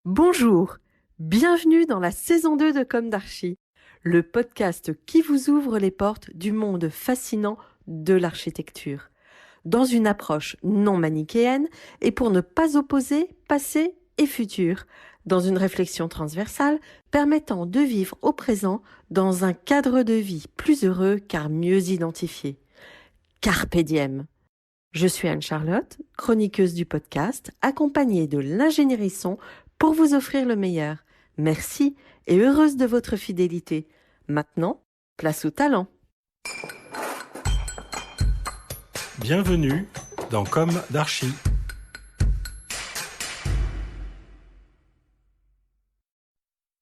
Bonjour, bienvenue dans la saison 2 de Comme d'Archi, le podcast qui vous ouvre les portes du monde fascinant de l'architecture, dans une approche non manichéenne et pour ne pas opposer passé et futur, dans une réflexion transversale permettant de vivre au présent dans un cadre de vie plus heureux car mieux identifié. Carpe diem. Je suis Anne-Charlotte, chroniqueuse du podcast, accompagnée de l'ingénierie son pour vous offrir le meilleur. Merci et heureuse de votre fidélité. Maintenant, place au talent. Bienvenue dans Comme d'Archi.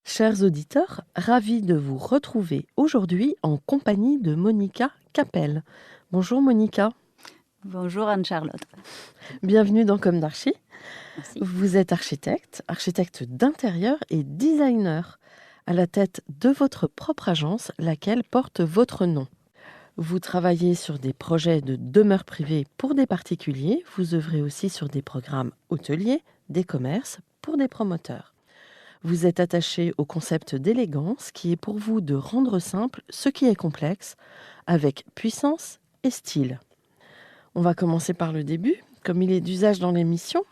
Chers auditeurs, ravis de vous retrouver aujourd'hui en compagnie de Monica Capel. Bonjour Monica. Bonjour Anne-Charlotte. Bienvenue dans Comme d'Archi. Merci. Vous êtes architecte d'intérieur et designer, à la tête de votre propre agence, laquelle porte votre nom. Vous travaillez sur des projets de demeures privées pour des particuliers, vous œuvrez aussi sur des programmes hôteliers, des commerces, pour des promoteurs. Vous êtes attaché au concept d'élégance qui est pour vous de rendre simple ce qui est complexe, avec puissance et style. On va commencer par le début, comme il est d'usage dans l'émission.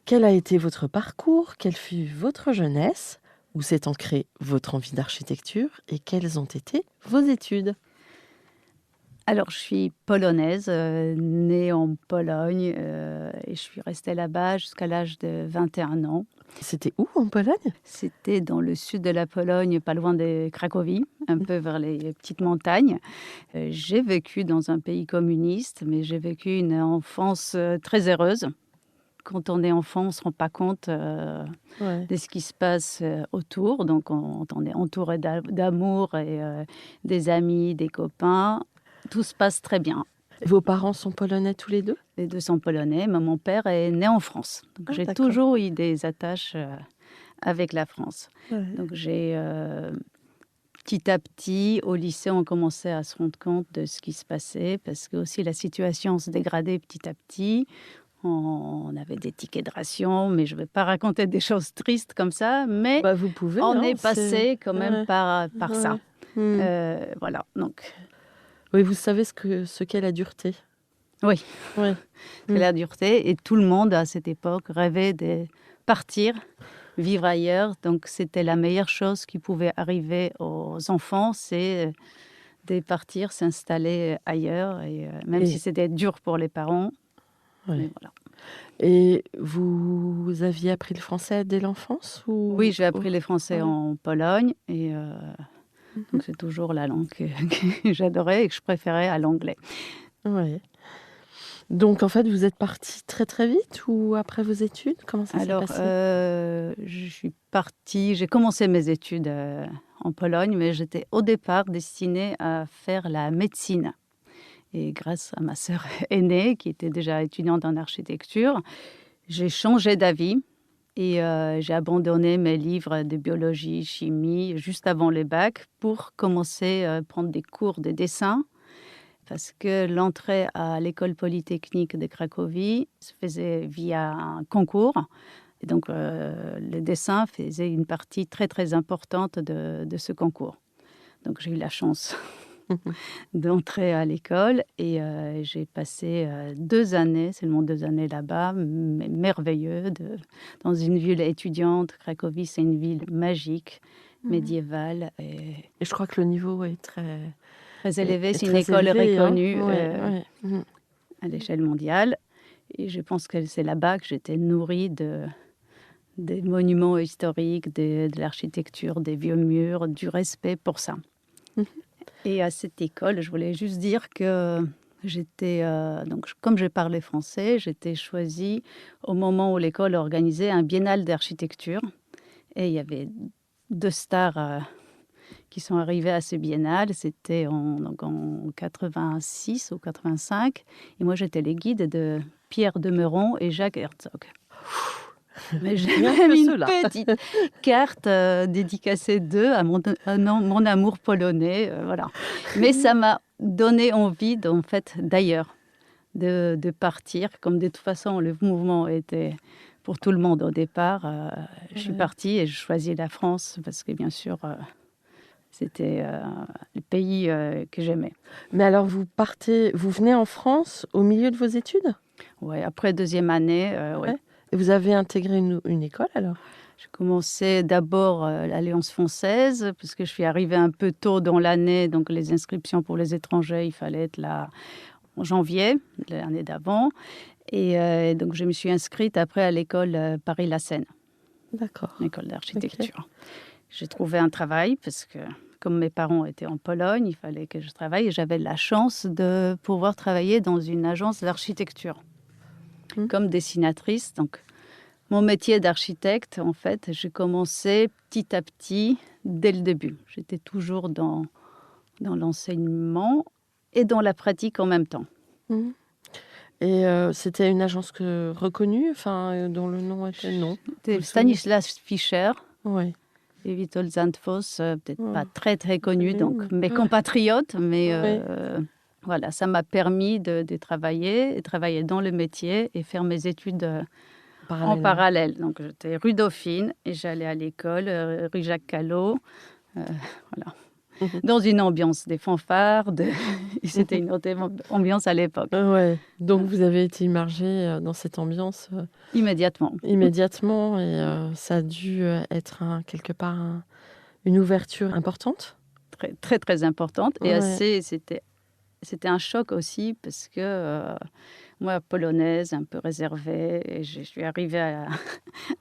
Quel a été votre parcours? Quelle fut votre jeunesse? Où s'est ancrée votre envie d'architecture? Et quelles ont été vos études? Alors, je suis polonaise, née en Pologne, et je suis restée là-bas jusqu'à l'âge de 21 ans. C'était où en Pologne? C'était dans le sud de la Pologne, pas loin de Cracovie, un peu vers les petites montagnes. J'ai vécu dans un pays communiste, mais j'ai vécu une enfance très heureuse. Quand on est enfant, on ne se rend pas compte de ce qui se passe autour. Donc, on est entouré d'amour et des amis, des copains. Tout se passe très bien. Vos parents sont polonais tous les deux? Les deux sont polonais, mais mon père est né en France. Donc, j'ai d'accord. toujours eu des attaches avec la France. Ouais. Donc, petit à petit, au lycée, on commençait à se rendre compte de ce qui se passait, parce que aussi la situation se dégradait petit à petit. On avait des tickets de ration, mais je ne vais pas raconter des choses tristes comme ça, mais Vous pouvez, on hein, est passé quand même ouais. par ça. Voilà, donc Oui, vous savez ce qu'est la dureté. oui, Ouais. c'est la dureté. Et tout le monde, à cette époque, rêvait de partir, vivre ailleurs. Donc, c'était la meilleure chose qui pouvait arriver aux enfants, c'est de partir, s'installer ailleurs. Et même si c'était dur pour les parents. Ouais. Mais voilà. Et vous aviez appris le français dès l'enfance ou... Oui, j'ai appris le français Ouais. en Pologne. Et donc, c'est toujours la langue que j'adorais et que je préférais à l'anglais. Ouais. Donc, en fait, vous êtes partie très très vite ou après vos études? Comment ça s'est Alors, passé? je suis partie, j'ai commencé mes études en Pologne, mais j'étais au départ destinée à faire la médecine. Et grâce à ma sœur aînée, qui était déjà étudiante en architecture, j'ai changé d'avis et j'ai abandonné mes livres de biologie, chimie, juste avant les bacs pour commencer à prendre des cours de dessin. Parce que l'entrée à l'école polytechnique de Cracovie se faisait via un concours. Et donc, le dessin faisait une partie très, très importante de ce concours. Donc, j'ai eu la chance d'entrer à l'école et j'ai passé 2 années, seulement 2 années là-bas, mais merveilleux, dans une ville étudiante. Cracovie, c'est une ville magique, médiévale. Et je crois que le niveau est très élevé, c'est une très école élevé, hein. reconnue Ouais. à l'échelle mondiale. Et je pense que c'est là-bas que j'étais nourrie des monuments historiques, de l'architecture, des vieux murs, du respect pour ça. Et à cette école, je voulais juste dire que j'étais, donc comme je parlais français, j'étais choisie au moment où l'école organisait un biennale d'architecture. Et il y avait 2 stars qui sont arrivées à ce biennale. C'était en 86 ou 85. Et moi, j'étais les guides de Pierre Demeron et Jacques Herzog. Mais j'ai même une petite carte dédicacée d'eux à mon amour polonais. Voilà. Mais ça m'a donné envie, d'ailleurs, de partir. Comme de toute façon, le mouvement était pour tout le monde au départ. Je suis partie et je choisis la France parce que bien sûr, c'était le pays que j'aimais. Mais alors vous venez en France au milieu de vos études? Ouais, après deuxième année, oui. Ouais. Et vous avez intégré une école alors? J'ai commencé d'abord l'Alliance française parce que je suis arrivée un peu tôt dans l'année, donc les inscriptions pour les étrangers, il fallait être là en janvier, l'année d'avant. Et donc je me suis inscrite après à l'école Paris-La Seine, D'accord. l'école d'architecture. J'ai trouvé un travail parce que comme mes parents étaient en Pologne, il fallait que je travaille et j'avais la chance de pouvoir travailler dans une agence d'architecture comme dessinatrice. Donc mon métier d'architecte, en fait, j'ai commencé petit à petit dès le début. J'étais toujours dans l'enseignement et dans la pratique en même temps. Mmh. Et c'était une agence reconnue, dont le nom était non? C'était Vous savez? Stanislas Fischer Oui. et Witold Zandvoss, peut-être pas Ouais. très, très connus, donc Connu, mes mais compatriotes, mais ouais. voilà, ça m'a permis de travailler et travailler dans le métier et faire mes études en Parallèlement. parallèle. Donc j'étais rue Dauphine et j'allais à l'école, rue Jacques Callot, voilà. Dans une ambiance des fanfares, et c'était une autre ambiance à l'époque. Ouais. Donc vous avez été immergée dans cette ambiance Immédiatement. immédiatement et ça a dû être quelque part une ouverture importante? Très, très, très importante et Ouais. c'était un choc aussi parce que, moi, polonaise, un peu réservée et je suis arrivée à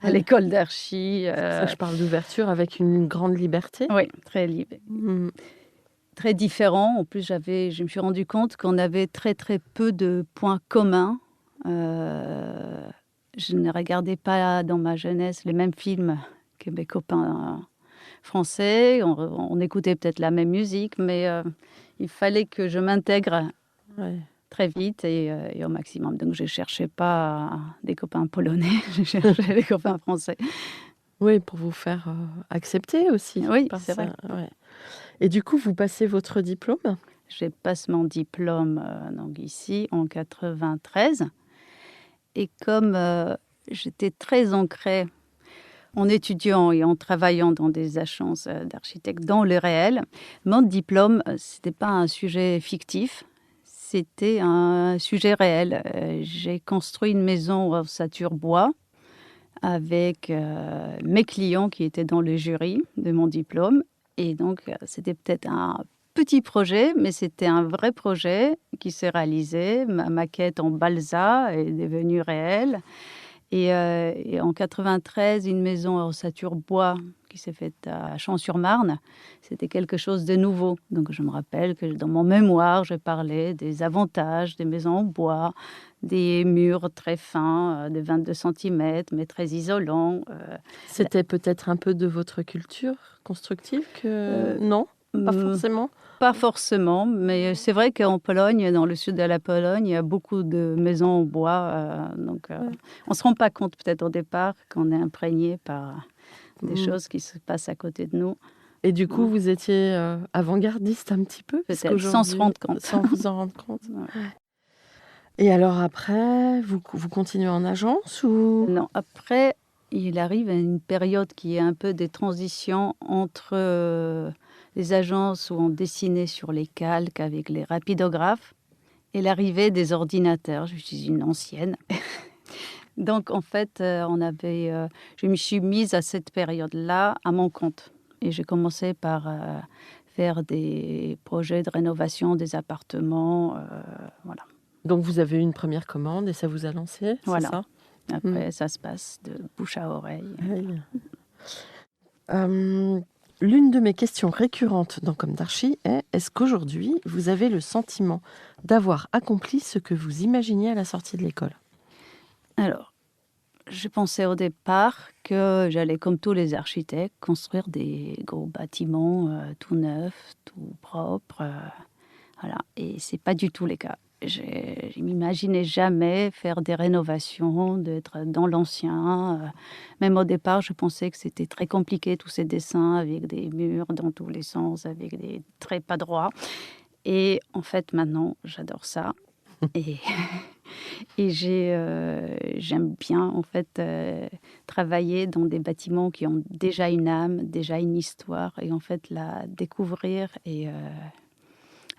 Ouais. l'école d'archi, C'est pour ça que je parle d'ouverture avec une grande liberté. oui, très libre, Mmh. très différent. En plus, je me suis rendu compte qu'on avait très, très peu de points communs. Je ne regardais pas dans ma jeunesse les mêmes films que mes copains français. On écoutait peut-être la même musique, mais il fallait que je m'intègre Ouais. très vite et au maximum. Donc je ne cherchais pas des copains polonais, je cherchais des copains français. Oui, pour vous faire accepter aussi Oui, par c'est vrai. ça, ouais. Et du coup, vous passez votre diplôme? Je passe mon diplôme donc ici en 93 et comme j'étais très ancrée en étudiant et en travaillant dans des agences d'architectes dans le réel, mon diplôme, c'était pas un sujet fictif, c'était un sujet réel. J'ai construit une maison en ossature bois avec mes clients qui étaient dans le jury de mon diplôme. Et donc, c'était peut-être un petit projet, mais c'était un vrai projet qui s'est réalisé. Ma maquette en balsa est devenue réelle. Et en 93, une maison en ossature bois qui s'est faite à Champs-sur-Marne, c'était quelque chose de nouveau. Donc je me rappelle que dans mon mémoire, je parlais des avantages des maisons en bois, des murs très fins, de 22 centimètres, mais très isolants. C'était peut-être un peu de votre culture constructive que non? Pas Mmh, forcément? pas forcément, mais c'est vrai qu'en Pologne, dans le sud de la Pologne, il y a beaucoup de maisons en bois. Donc Ouais. on ne se rend pas compte peut-être au départ qu'on est imprégné par des Mmh. choses qui se passent à côté de nous. Et du coup, Ouais. vous étiez avant-gardiste un petit peu? Parce Peut-être sans se rendre qu'aujourd'hui compte. sans vous en rendre compte? Ouais. Et alors après, vous continuez en agence ou? Non, après, il arrive à une période qui est un peu des transitions entre les agences où on dessinait sur les calques avec les rapidographes et l'arrivée des ordinateurs. Je suis une ancienne. Donc en fait, je me suis mise à cette période-là à mon compte et j'ai commencé par faire des projets de rénovation des appartements, voilà. Donc vous avez eu une première commande et ça vous a lancé, c'est Voilà. ça? Après ça se passe de bouche à oreille. Oui. L'une de mes questions récurrentes dans Comme d'Archi est: est-ce qu'aujourd'hui, vous avez le sentiment d'avoir accompli ce que vous imaginiez à la sortie de l'école? Alors, je pensais au départ que j'allais, comme tous les architectes, construire des gros bâtiments tout neufs, tout propres, voilà. Et c'est pas du tout le cas. Je m'imaginais jamais faire des rénovations, d'être dans l'ancien. Même au départ, je pensais que c'était très compliqué, tous ces dessins avec des murs dans tous les sens, avec des traits pas droits. Et en fait, maintenant, j'adore ça. Et Et j'aime bien, en fait, travailler dans des bâtiments qui ont déjà une âme, déjà une histoire, et en fait, la découvrir et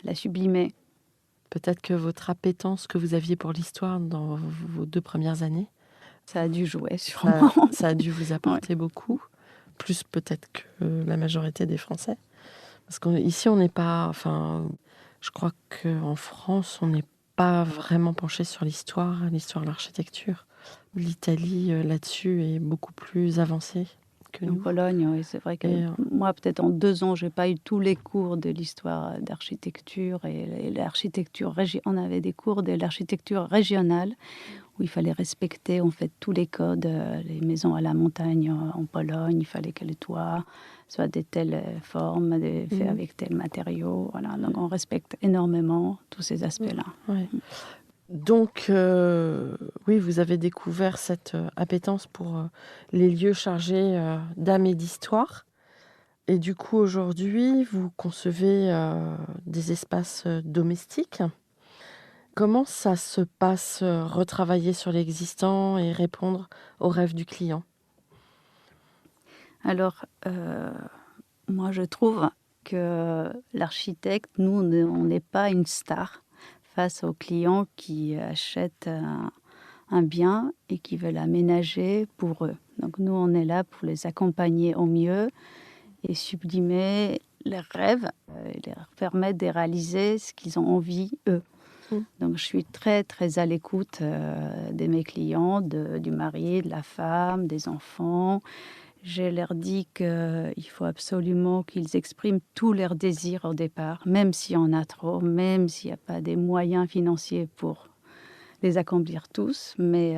la sublimer. Peut-être que votre appétence que vous aviez pour l'histoire dans vos 2 premières années, Ça a dû jouer, ça sûrement. ça a dû vous Ouais. apporter beaucoup, plus peut-être que la majorité des Français? Parce qu'ici, on n'est pas enfin, je crois qu'en France, on n'est pas vraiment penché sur l'histoire de l'architecture. L'Italie, là-dessus, est beaucoup plus avancée que En nous Pologne, oui, c'est vrai que et moi, peut-être en 2 ans, j'ai pas eu tous les cours de l'histoire d'architecture et l'architecture on avait des cours de l'architecture régionale où il fallait respecter, en fait, tous les codes, les maisons à la montagne en Pologne, il fallait que le toit soit de telle forme, fait mmh, avec tel matériau, voilà, donc on respecte énormément tous ces aspects-là. ouais. Donc oui, vous avez découvert cette, appétence pour, les lieux chargés, d'âme et d'histoire et du coup, aujourd'hui, vous concevez, des espaces, domestiques. Comment ça se passe, retravailler sur l'existant et répondre aux rêves du client? Alors, moi, je trouve que l'architecte, nous, on n'est pas une star face aux clients qui achètent un bien et qui veulent aménager pour eux. Donc nous, on est là pour les accompagner au mieux et sublimer leurs rêves et leur permettre de réaliser ce qu'ils ont envie, eux. Mmh. Donc je suis très, très à l'écoute de mes clients, du mari, de la femme, des enfants. Je leur dis qu'il faut absolument qu'ils expriment tous leurs désirs au départ, même s'il y en a trop, même s'il n'y a pas des moyens financiers pour les accomplir tous. Mais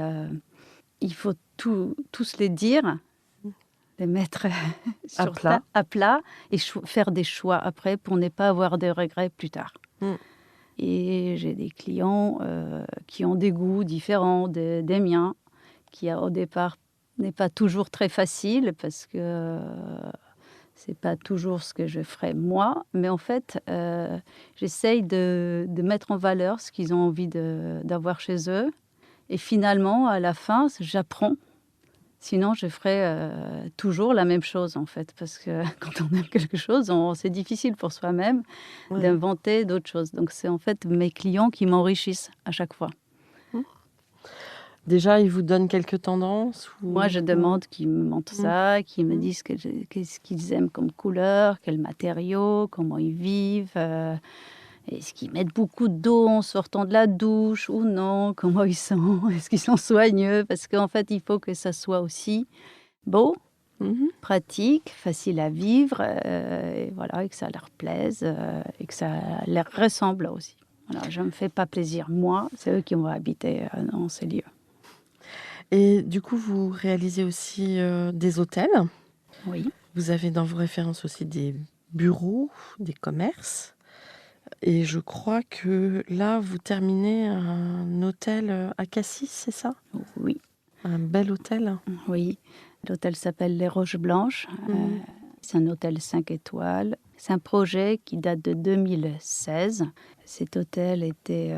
il faut tous les dire, les mettre À sur plat. à plat et faire des choix après pour ne pas avoir de regrets plus tard. Mmh. Et j'ai des clients qui ont des goûts différents des miens, qui au départ n'est pas toujours très facile parce que c'est pas toujours ce que je ferais moi, mais en fait, j'essaye de mettre en valeur ce qu'ils ont envie d'avoir chez eux et finalement, à la fin, j'apprends. Sinon, je ferais, toujours la même chose, en fait, parce que quand on aime quelque chose, c'est difficile pour soi-même Ouais. d'inventer d'autres choses. Donc c'est en fait mes clients qui m'enrichissent à chaque fois. Mmh. Déjà, ils vous donnent quelques tendances Moi, ou je comment? demande qu'ils me montrent Mmh. ça, qu'ils me Mmh. disent qu'est-ce qu'ils aiment comme couleur, quels matériaux, comment ils vivent, est-ce qu'ils mettent beaucoup d'eau en sortant de la douche ou non, comment ils sont, est-ce qu'ils sont soigneux? Parce qu'en fait, il faut que ça soit aussi beau, Mmh. pratique, facile à vivre, et voilà, et que ça leur plaise, et que ça leur ressemble aussi. Voilà, je ne me fais pas plaisir moi, c'est eux qui vont habiter, dans ces lieux. Et du coup, vous réalisez aussi, des hôtels. Oui. Vous avez dans vos références aussi des bureaux, des commerces et je crois que là, vous terminez un hôtel, à Cassis, c'est ça? Oui, Un bel hôtel? oui. L'hôtel s'appelle Les Roches Blanches, Mmh. c'est un hôtel 5 étoiles. C'est un projet qui date de 2016. Cet hôtel fait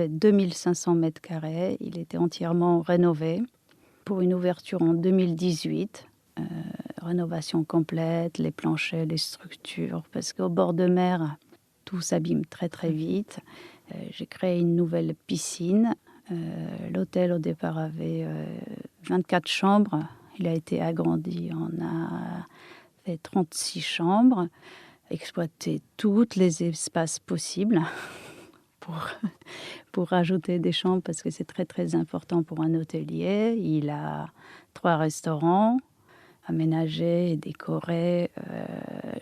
2 500 m². Il était entièrement rénové pour une ouverture en 2018. Rénovation complète, les planchers, les structures, parce qu'au bord de mer, tout s'abîme très très vite. J'ai créé une nouvelle piscine. L'hôtel au départ avait 24 chambres. Il a été agrandi, on a fait 36 chambres, exploité tous les espaces possibles pour, pour rajouter des chambres parce que c'est très très important pour un hôtelier. Il a 3 restaurants aménagés et décorés.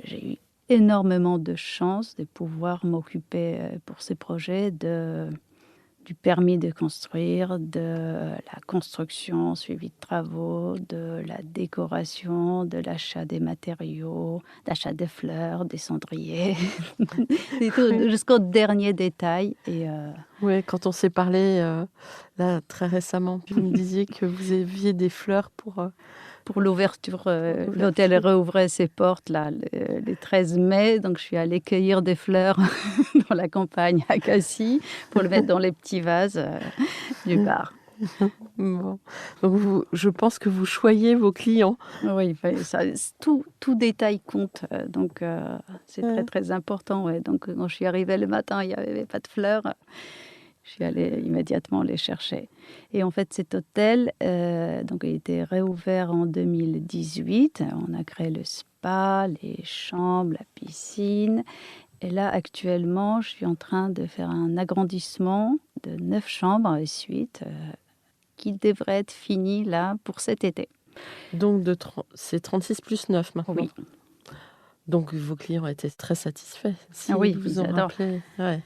J'ai eu énormément de chance de pouvoir m'occuper pour ces projets du permis de construire, de la construction, suivi de travaux, de la décoration, de l'achat des matériaux, d'achat des fleurs, des cendriers, et tout, Oui, jusqu'au dernier détail. Et ouais, quand on s'est parlé, là, très récemment, vous me disiez que vous aviez des fleurs pour l'ouverture. L'ouverture. L'hôtel réouvrait ses portes là, les 13 mai, donc je suis allée cueillir des fleurs dans la campagne à Cassis pour le mettre dans les petits vases du bar. Bon. Donc je pense que vous choyez vos clients. Oui, tout détail compte, donc c'est très Ouais. très important. Ouais. Donc quand je suis arrivée le matin, il n'y avait pas de fleurs. Je suis allée immédiatement les chercher. Et en fait, cet hôtel, donc, il a été réouvert en 2018. On a créé le spa, les chambres, la piscine. Et là, actuellement, je suis en train de faire un agrandissement de 9 chambres et suites qui devrait être fini là pour cet été. Donc c'est 36 plus 9 maintenant. Oui. Donc vos clients étaient très satisfaits. Si Oui, vous ils en adorent. rappelez. Ouais.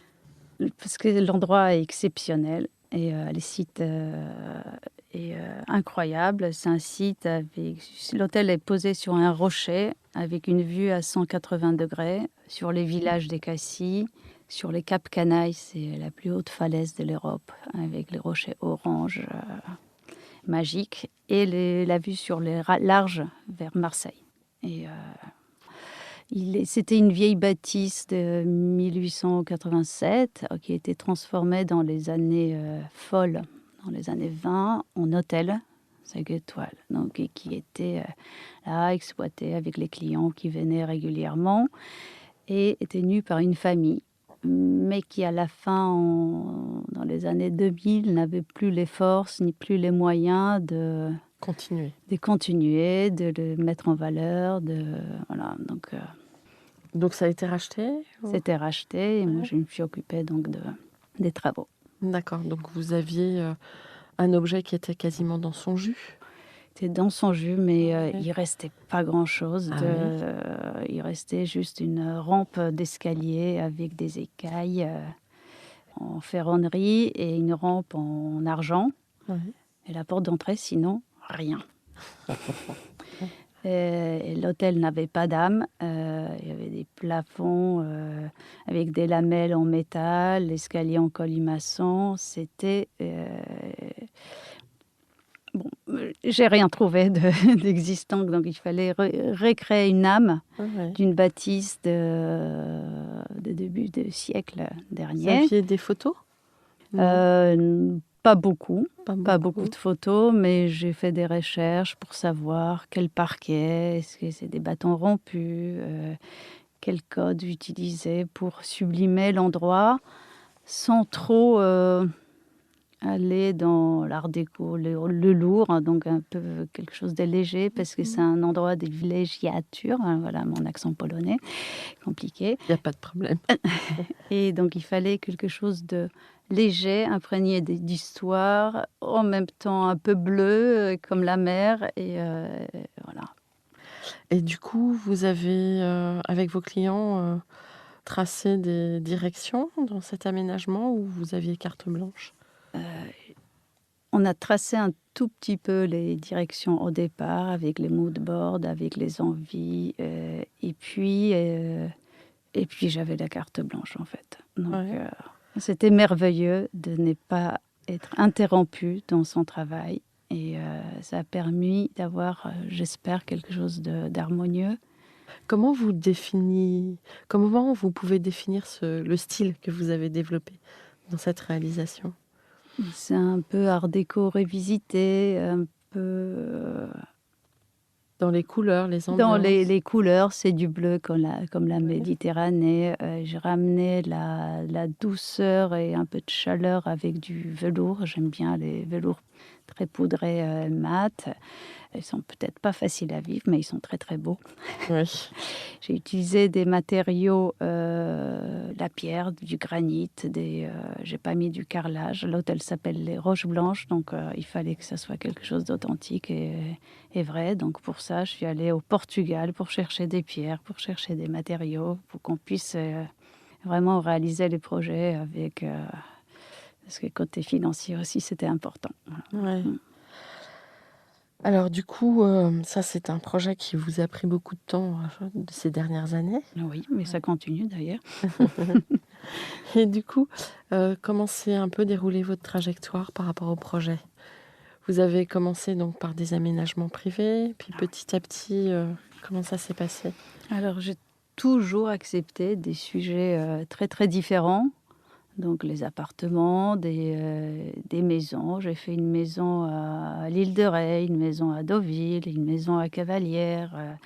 Parce que l'endroit est exceptionnel et le site est incroyable. C'est un site avec... L'hôtel est posé sur un rocher avec une vue à 180 degrés sur les villages des Cassis, sur les Cap Canailles, c'est la plus haute falaise de l'Europe, avec les rochers orange magiques et la vue sur les larges vers Marseille. Et c'était une vieille bâtisse de 1887 qui a été transformée dans les années folles, dans les années 20, en hôtel 5 étoiles. Donc, et qui était là, exploité avec les clients qui venaient régulièrement et était tenu par une famille, mais qui à la fin, dans les années 2000, n'avait plus les forces ni plus les moyens de continuer, de le mettre en valeur. Voilà, donc ça a été racheté c'était racheté et moi je me suis occupée donc des travaux. D'accord, donc vous aviez un objet qui était quasiment dans son jus. C'était dans son jus, mais Ouais. il restait pas grand-chose. Il restait juste une rampe d'escalier avec des écailles en ferronnerie et une rampe en argent. Ouais. Et la porte d'entrée, sinon, rien. Et l'hôtel n'avait pas d'âme. Il y avait des plafonds avec des lamelles en métal, l'escalier en colimaçon. C'était... Bon, j'ai rien trouvé d'existant, donc il fallait recréer une âme d'une bâtisse de début du siècle dernier. Vous aviez des photos? Pas beaucoup. Pas beaucoup de photos, mais j'ai fait des recherches pour savoir quel parquet, est-ce que c'est des bâtons rompus, quel code j'utilisais pour sublimer l'endroit sans trop aller dans l'art déco, le lourd, hein, donc un peu quelque chose de léger, parce que c'est un endroit de villégiature, hein, voilà mon accent polonais, compliqué. Il n'y a pas de problème. Et donc il fallait quelque chose de léger, imprégné d'histoire, en même temps un peu bleu, comme la mer, et voilà. Et du coup, vous avez, avec vos clients, tracé des directions dans cet aménagement ou vous aviez carte blanche? On a tracé un tout petit peu les directions au départ, avec les mood boards, avec les envies, et puis j'avais la carte blanche en fait. Donc c'était merveilleux de ne pas être interrompu dans son travail et ça a permis d'avoir, j'espère, quelque chose d'harmonieux. Comment vous pouvez définir le style que vous avez développé dans cette réalisation? C'est un peu art déco revisité, un peu... Dans les couleurs, les ambiances? Dans les couleurs, c'est du bleu comme la Méditerranée. J'ai ramené la douceur et un peu de chaleur avec du velours. J'aime bien les velours très poudrés, mat. Ils sont peut-être pas faciles à vivre, mais ils sont très très beaux. Oui. J'ai utilisé des matériaux, la pierre, du granit, j'ai pas mis du carrelage. L'hôtel s'appelle les Roches Blanches, donc il fallait que ça soit quelque chose d'authentique et vrai. Donc pour ça, je suis allée au Portugal pour chercher des pierres, pour chercher des matériaux, pour qu'on puisse vraiment réaliser les projets avec... parce que côté financier aussi, c'était important. Voilà. Ouais. Alors du coup, ça c'est un projet qui vous a pris beaucoup de temps ces dernières années. Oui, mais ça continue d'ailleurs. Et du coup, comment s'est un peu déroulée votre trajectoire par rapport au projet? Vous avez commencé donc par des aménagements privés, puis petit à petit, comment ça s'est passé? Alors j'ai toujours accepté des sujets, très, très différents. Donc les appartements, des maisons. J'ai fait une maison à l'île de Ré, une maison à Deauville, une maison à Cavalières.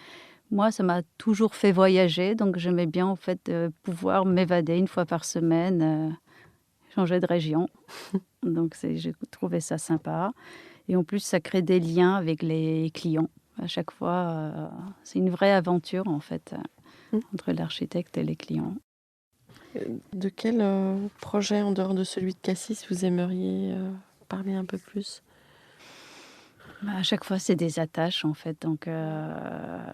Moi, ça m'a toujours fait voyager, donc j'aimais bien en fait, pouvoir m'évader une fois par semaine, changer de région. Donc j'ai trouvé ça sympa et en plus ça crée des liens avec les clients. À chaque fois, c'est une vraie aventure en fait, Mmh. entre l'architecte et les clients. De quel, projet en dehors de celui de Cassis vous aimeriez, parler un peu plus? Bah, à chaque fois, c'est des attaches en fait, donc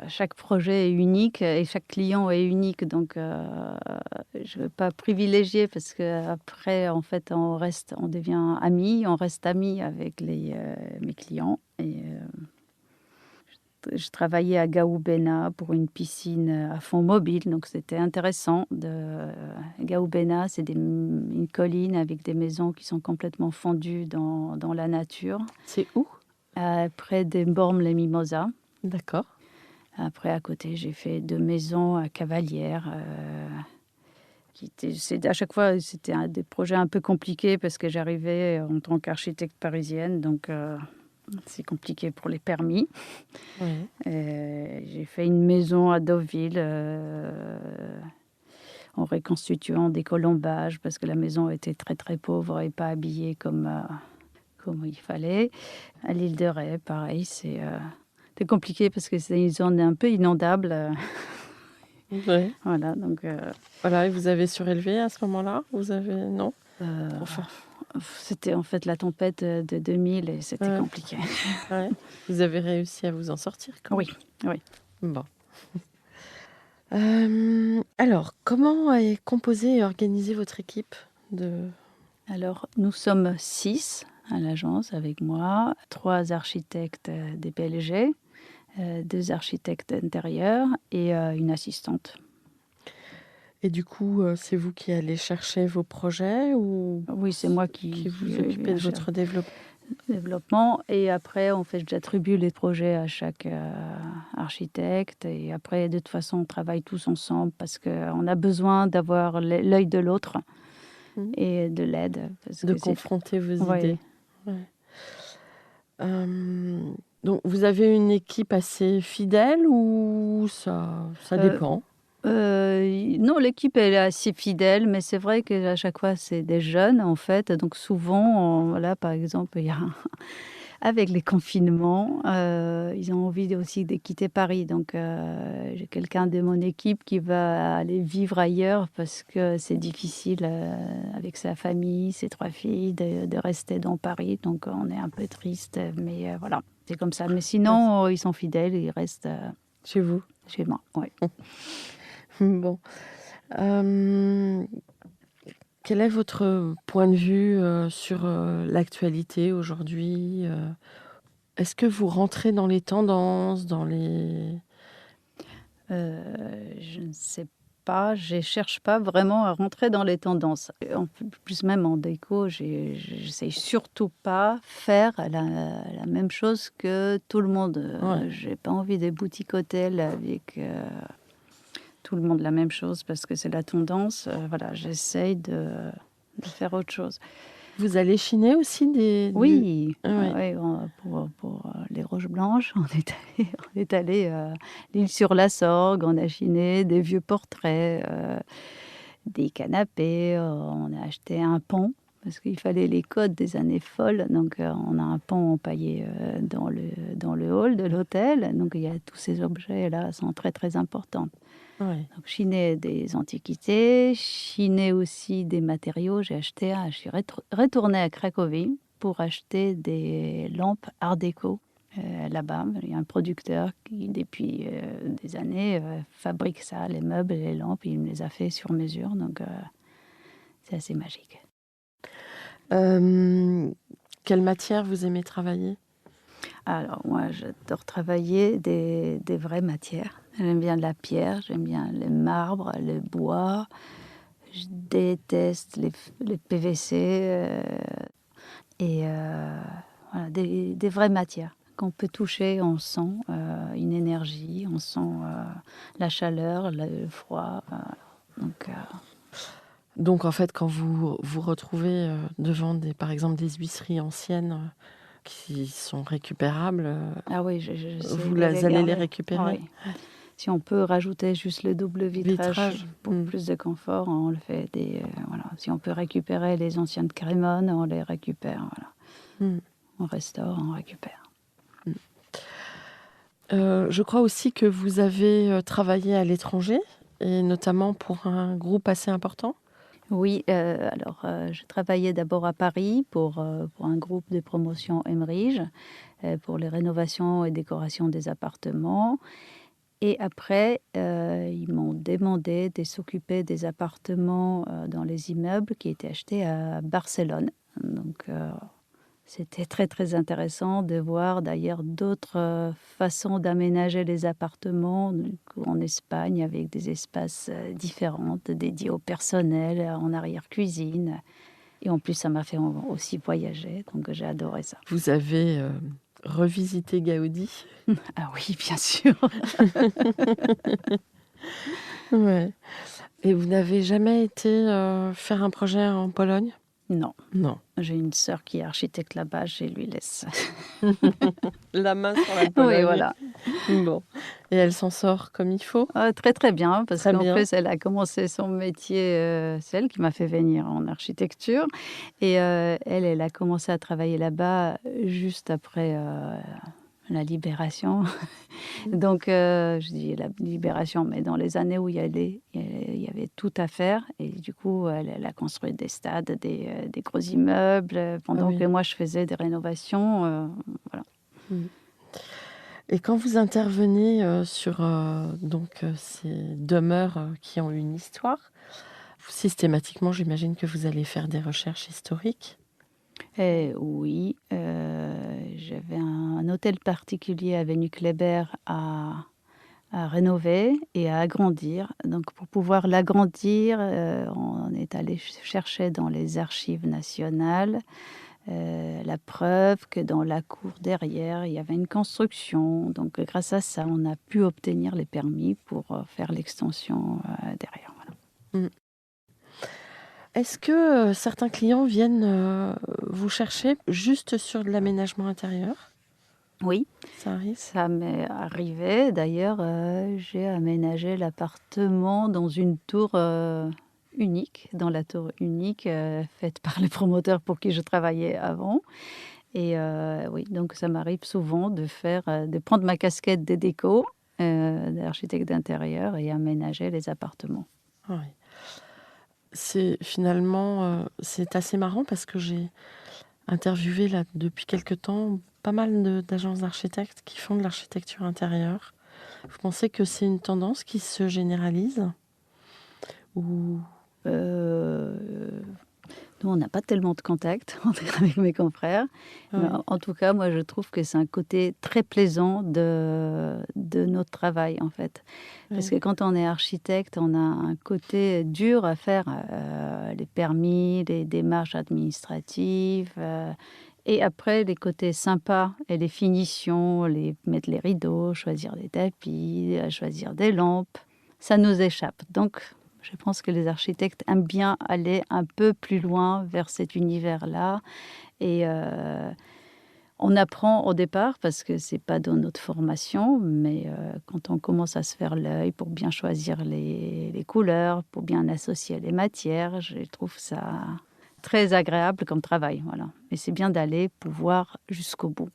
chaque projet est unique et chaque client est unique, donc je ne veux pas privilégier parce qu'après en fait on devient amis, on reste amis avec mes clients et je travaillais à Gaoubena pour une piscine, à fond mobile, donc c'était intéressant Gaoubena, c'est une colline avec des maisons qui sont complètement fondues dans la nature, C'est où? près des Bormes-les-Mimosas. D'accord. Après, à côté, j'ai fait 2 maisons à Cavalières, à chaque fois, c'était des projets un peu compliqués parce que j'arrivais en tant qu'architecte parisienne, donc c'est compliqué pour les permis. Ouais. J'ai fait une maison à Deauville, en reconstituant des colombages parce que la maison était très, très pauvre et pas habillée comme il fallait. À l'île de Ré, pareil, c'est compliqué parce que c'est une zone un peu inondable, Ouais. voilà, donc Voilà, et vous avez surélevé à ce moment-là? Vous avez non? Pour faire c'était en fait la tempête, de 2000 et c'était ouais, compliqué. ouais. Vous avez réussi à vous en sortir quand même? Oui, oui. Bon. Alors, comment est composée et organisée votre équipe de Alors, nous sommes 6 à l'agence avec moi, 3 architectes, des PLG, 2 architectes intérieurs et une assistante. et du coup, c'est vous qui allez chercher vos projets ou Oui, c'est moi qui qui vous occupez de votre développement? développement et après en fait j'attribue les projets à chaque, architecte et après de toute façon on travaille tous ensemble parce qu'on a besoin d'avoir l'œil de l'autre Mmh. et de l'aide parce De que c'est confronter vos ouais. idées? Ouais. Donc vous avez une équipe assez fidèle ou ça Heu dépend? non, l'équipe elle est assez fidèle, mais c'est vrai qu'à chaque fois c'est des jeunes en fait, donc souvent, voilà par exemple il y a avec les confinements, ils ont envie aussi de quitter Paris, donc j'ai quelqu'un de mon équipe qui va aller vivre ailleurs parce que c'est difficile, avec sa famille, ses 3 filles, de rester dans Paris, donc on est un peu triste, mais voilà, c'est comme ça. Mais Mince. sinon, ils sont fidèles, ils restent, Chez vous? chez moi, ouais. Bon. Hem, Quel est votre point de vue, sur, l'actualité aujourd'hui? Est-ce que vous rentrez dans les tendances, dans les Je ne sais pas, je cherche pas vraiment à rentrer dans les tendances. En plus même en déco, j'essaye surtout pas faire la même chose que tout le monde. ouais, J'ai pas envie des boutiques hôtels avec, tout le monde la même chose parce que c'est la tendance. Voilà, j'essaye de faire autre chose. vous allez chiner aussi des du Oui, ah ouais, ouais, les Roches Blanches, on est allé, l'île sur la Sorgue, on a chiné des vieux portraits, des canapés, on a acheté un pont parce qu'il fallait les codes des années folles, donc on a un pont empaillé, dans le hall de l'hôtel, donc il y a tous ces objets-là sont très, très importants. ouais. Donc chiner des antiquités, chiner aussi des matériaux. Je suis retournée à Cracovie pour acheter des lampes art déco, là-bas. Il y a un producteur qui depuis, des années, fabrique ça, les meubles et les lampes, il me les a fait sur mesure, donc c'est assez magique. Hem, Quelle matière vous aimez travailler? Alors moi, j'adore travailler des vraies matières. J'aime bien la pierre, j'aime bien le marbre, le bois. Je déteste les PVC, et voilà, des vraies matières qu'on peut toucher, on sent une énergie, on sent la chaleur, le froid. Donc en fait, quand vous vous retrouvez devant par exemple des huisseries anciennes qui sont récupérables, Ah oui, j'essaie vous de les allez les garder. récupérer? Oui. Si on peut rajouter juste le double vitrage Vitrage? pour plus de confort, on le fait. Voilà. Si on peut récupérer les anciennes crémones, on les récupère. Voilà. Mmh. On restaure, on récupère. Je crois aussi que vous avez travaillé à l'étranger, et notamment pour un groupe assez important? Oui, alors je travaillais d'abord à Paris pour un groupe de promotion Emerige, pour les rénovations et décorations des appartements. Et après, ils m'ont demandé de s'occuper des appartements dans les immeubles qui étaient achetés à Barcelone. Donc, c'était très, très intéressant de voir d'ailleurs d'autres façons d'aménager les appartements du coup, en Espagne avec des espaces différents, dédiés au personnel, en arrière-cuisine. Et en plus, ça m'a fait aussi voyager, donc j'ai adoré ça. Vous avez revisité Gaudi? Ah oui, bien sûr. Ouais. Et vous n'avez jamais été faire un projet en Pologne? Non, Non. j'ai une sœur qui est architecte là-bas, je lui laisse. La main sur la Oui, Pologne. voilà. Bon. Et elle s'en sort comme il faut? Très, très bien, parce Très qu'en bien. plus, elle a commencé son métier, c'est elle qui m'a fait venir en architecture et elle a commencé à travailler là-bas, juste après, la libération. Mmh. Donc je dis la libération, mais dans les années où il y avait tout à faire et du coup, elle a construit des stades, des gros immeubles, Ah pendant oui. que moi je faisais des rénovations, voilà. Mmh. Et quand vous intervenez sur ces demeures qui ont une histoire, systématiquement, j'imagine que vous allez faire des recherches historiques? Et oui, j'avais un hôtel particulier avenue Kléber à rénover et à agrandir. Donc pour pouvoir l'agrandir, on est allé chercher dans les archives nationales, la preuve que dans la cour derrière, il y avait une construction. Donc grâce à ça, on a pu obtenir les permis pour, faire l'extension, derrière, voilà. Mmh. Est-ce que certains clients viennent vous chercher juste sur de l'aménagement intérieur? Oui. Ça arrive? Ça m'est arrivé. D'ailleurs, j'ai aménagé l'appartement dans une tour, unique, dans la tour unique, faite par le promoteur pour qui je travaillais avant et oui, donc ça m'arrive souvent de prendre ma casquette de déco, d'architecte d'intérieur et aménager les appartements. Ah oui. C'est finalement, c'est assez marrant parce que j'ai interviewé là, depuis quelque temps, pas mal d'agences d'architectes qui font de l'architecture intérieure. Vous pensez que c'est une tendance qui se généralise? Ou Heu, Nous, on n'a pas tellement de contact avec mes confrères, mais oui, en tout cas, moi, je trouve que c'est un côté très plaisant de notre travail, en fait. Parce oui, que quand on est architecte, on a un côté dur à faire, les permis, les démarches administratives, et après les côtés sympas et les finitions, mettre les rideaux, choisir des tapis, choisir des lampes, ça nous échappe. Donc je pense que les architectes aiment bien aller un peu plus loin vers cet univers-là et on apprend au départ parce que c'est pas dans notre formation, mais quand on commence à se faire l'œil pour bien choisir les couleurs, pour bien associer les matières, je trouve ça très agréable comme travail, voilà. Mais c'est bien d'aller pouvoir jusqu'au bout,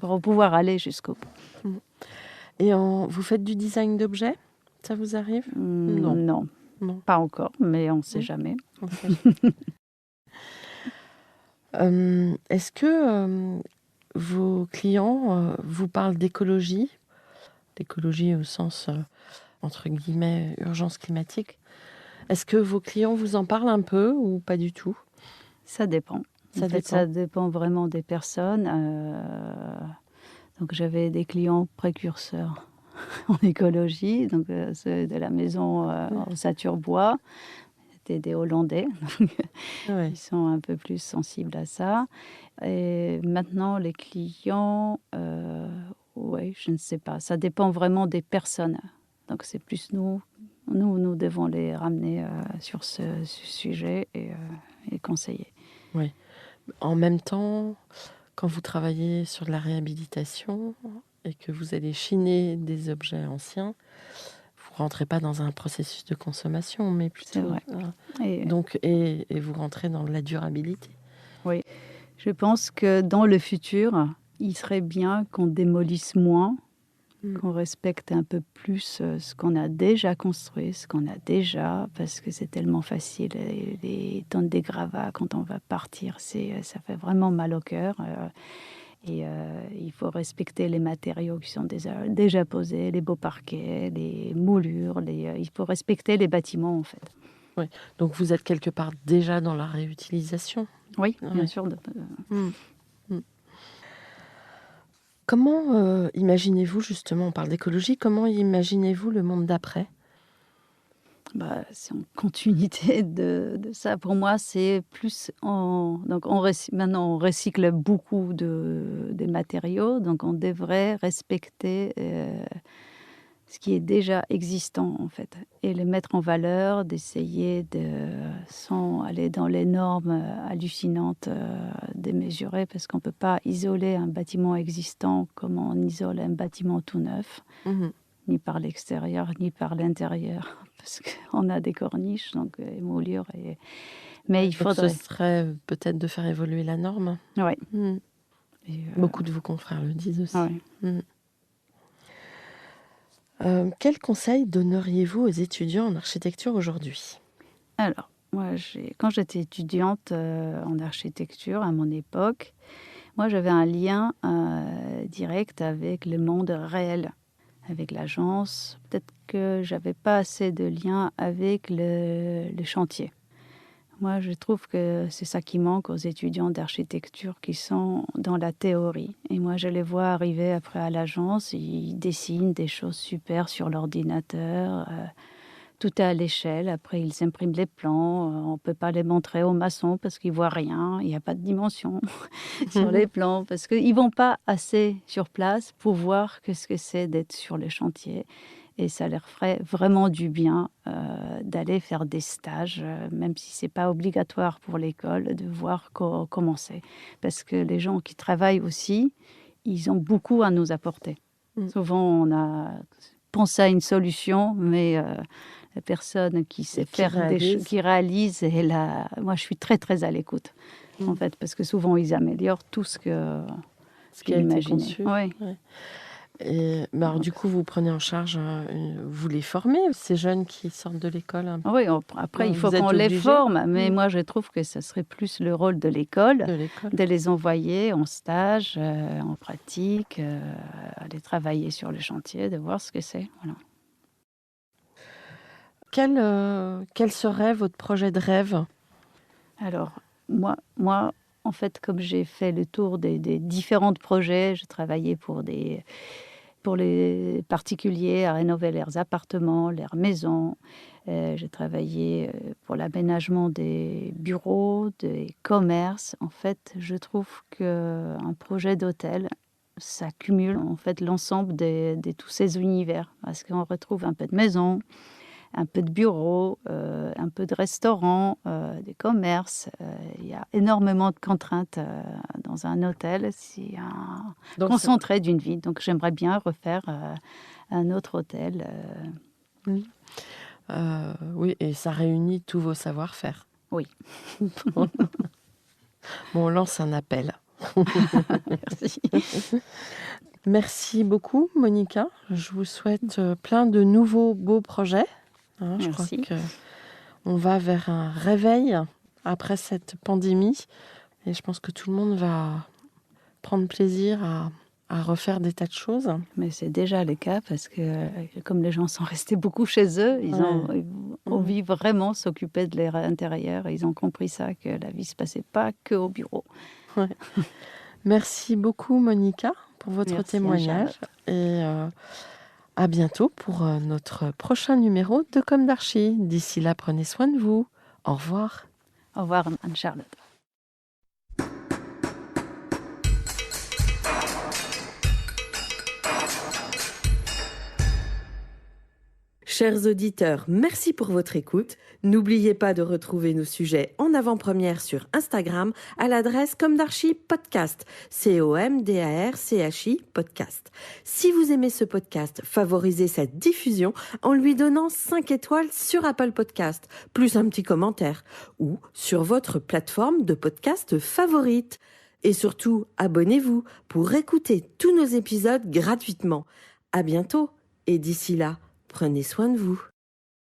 pour pouvoir aller jusqu'au bout. mmh. Et vous faites du design d'objets? Ça vous arrive? Non, Non, non, pas encore, mais on ne sait non? jamais. On sait est-ce que vos clients vous parlent d'écologie? D'écologie au sens, entre guillemets, urgence climatique. Est-ce que vos clients vous en parlent un peu ou pas du tout? Ça dépend. En Ça fait, dépend. ça dépend vraiment des personnes. Donc j'avais des clients précurseurs en écologie, donc ceux de la maison, Ouais. Orsature Bois, c'était des Hollandais. Ouais. Ils sont un peu plus sensibles à ça. Et maintenant, les clients, ouais, je ne sais pas. Ça dépend vraiment des personnes. Donc, c'est plus nous devons les ramener sur ce sujet et conseiller. Ouais. En même temps, quand vous travaillez sur de la réhabilitation et que vous allez chiner des objets anciens, vous rentrez pas dans un processus de consommation, mais C'est plutôt vrai. Et donc et vous rentrez dans la durabilité. oui, je pense que dans le futur, il serait bien qu'on démolisse moins, Mmh. qu'on respecte un peu plus, ce qu'on a déjà construit, ce qu'on a déjà parce que c'est tellement facile les tonnes des gravats quand on va partir, ça fait vraiment mal au cœur, il faut respecter les matériaux qui sont déjà posés, les beaux parquets, les moulures, il faut respecter les bâtiments, en fait. Ouais, donc vous êtes quelque part déjà dans la réutilisation? Oui, bien Ouais. sûr, Mmh. Mmh. Comment, imaginez-vous justement, on parle d'écologie, comment imaginez-vous le monde d'après? bah, c'est en continuité de ça. Pour moi, c'est plus donc maintenant on recycle beaucoup des matériaux, donc on devrait respecter, ce qui est déjà existant, en fait et le mettre en valeur, d'essayer sans aller dans les normes, hallucinantes, démesurées parce qu'on ne peut pas isoler un bâtiment existant comme on isole un bâtiment tout neuf. Mmh. Ni par l'extérieur, ni par l'intérieur, parce qu'on a des corniches, donc moulures mais Ouais, il donc ce faudrait serait, peut-être de faire évoluer la norme? ouais Mmh. et Beaucoup de vos confrères le disent aussi. ouais. Mmh. Quels conseils donneriez-vous aux étudiants en architecture aujourd'hui? Alors, moi, quand j'étais étudiante, en architecture à mon époque, moi, j'avais un lien, direct avec le monde réel, avec l'agence. Peut-être que j'avais pas assez de lien avec le chantier. Moi, je trouve que c'est ça qui manque aux étudiants d'architecture qui sont dans la théorie. Et moi, je les vois arriver après à l'agence, ils dessinent des choses super sur l'ordinateur, tout est à l'échelle. Après, ils impriment les plans, on ne peut pas les montrer aux maçons parce qu'ils voient rien, il n'y a pas de dimension sur les plans, parce qu'ils vont pas assez sur place pour voir que ce que c'est d'être sur les chantiers. Et ça leur ferait vraiment du bien, d'aller faire des stages, même si c'est pas obligatoire pour l'école, de voir comment c'est. Parce que les gens qui travaillent aussi, ils ont beaucoup à nous apporter. Mmh. Souvent, on a pensé à une solution, mais la personne qui sait Qui faire réalise. qui réalise et là, moi, je suis très, très à l'écoute, en Mmh. fait, parce que souvent, ils améliorent tout ce Ce qui j'ai a été imaginé. conçu. Oui. Ouais. Et bah, alors Donc du coup, vous prenez en charge, vous les formez, ces jeunes qui sortent de l'école? oui, après, il faut Vous êtes qu'on les obligés? forme, mais Mmh. moi, je trouve que ce serait plus le rôle de l'école, De l'école? de les envoyer en stage, en pratique, aller travailler sur le chantier, de voir ce que c'est, voilà. Quel serait votre projet de rêve? Alors, moi, en fait, comme j'ai fait le tour des différents projets, j'ai travaillé pour les particuliers à rénover leurs appartements, leurs maisons. J'ai travaillé, pour l'aménagement des bureaux, des commerces. En fait, je trouve qu'un projet d'hôtel, ça cumule, en fait, l'ensemble de tous ces univers. Parce qu'on retrouve un peu de maison, un peu de bureau, un peu de restaurant, des commerces. Il y a énormément de contraintes, dans un hôtel. C'est un Donc ça concentré d'une vie. Donc j'aimerais bien refaire, un autre hôtel, mmh, oui et ça réunit tous vos savoir-faire. oui. Bon, on lance un appel. Merci. Merci beaucoup Monica. Je vous souhaite, plein de nouveaux beaux projets, hein. Je crois Merci. qu'on va vers un réveil après cette pandémie et je pense que tout le monde va prendre plaisir à refaire des tas de choses. Mais c'est déjà le cas parce que, comme les gens sont restés beaucoup chez eux, ils ont Ouais. ils ont Mmh. envie vraiment s'occuper de leur intérieur. Ils ont compris ça, que la vie se passait pas que au bureau. Ouais. Merci beaucoup Monica pour votre Merci, hein, témoignage Charlotte. et à bientôt pour, notre prochain numéro de Comme d'Archi. D'ici là, prenez soin de vous. Au revoir. Au revoir, Anne-Charlotte. Chers auditeurs, merci pour votre écoute. N'oubliez pas de retrouver nos sujets en avant-première sur Instagram à l'adresse Comme d'Archi Podcast, COMDARCHI Podcast. Si vous aimez ce podcast, favorisez sa diffusion en lui donnant 5 étoiles sur Apple Podcast, plus un petit commentaire, ou sur votre plateforme de podcast favorite. Et surtout, abonnez-vous pour écouter tous nos épisodes gratuitement. À bientôt et d'ici là, prenez soin de vous.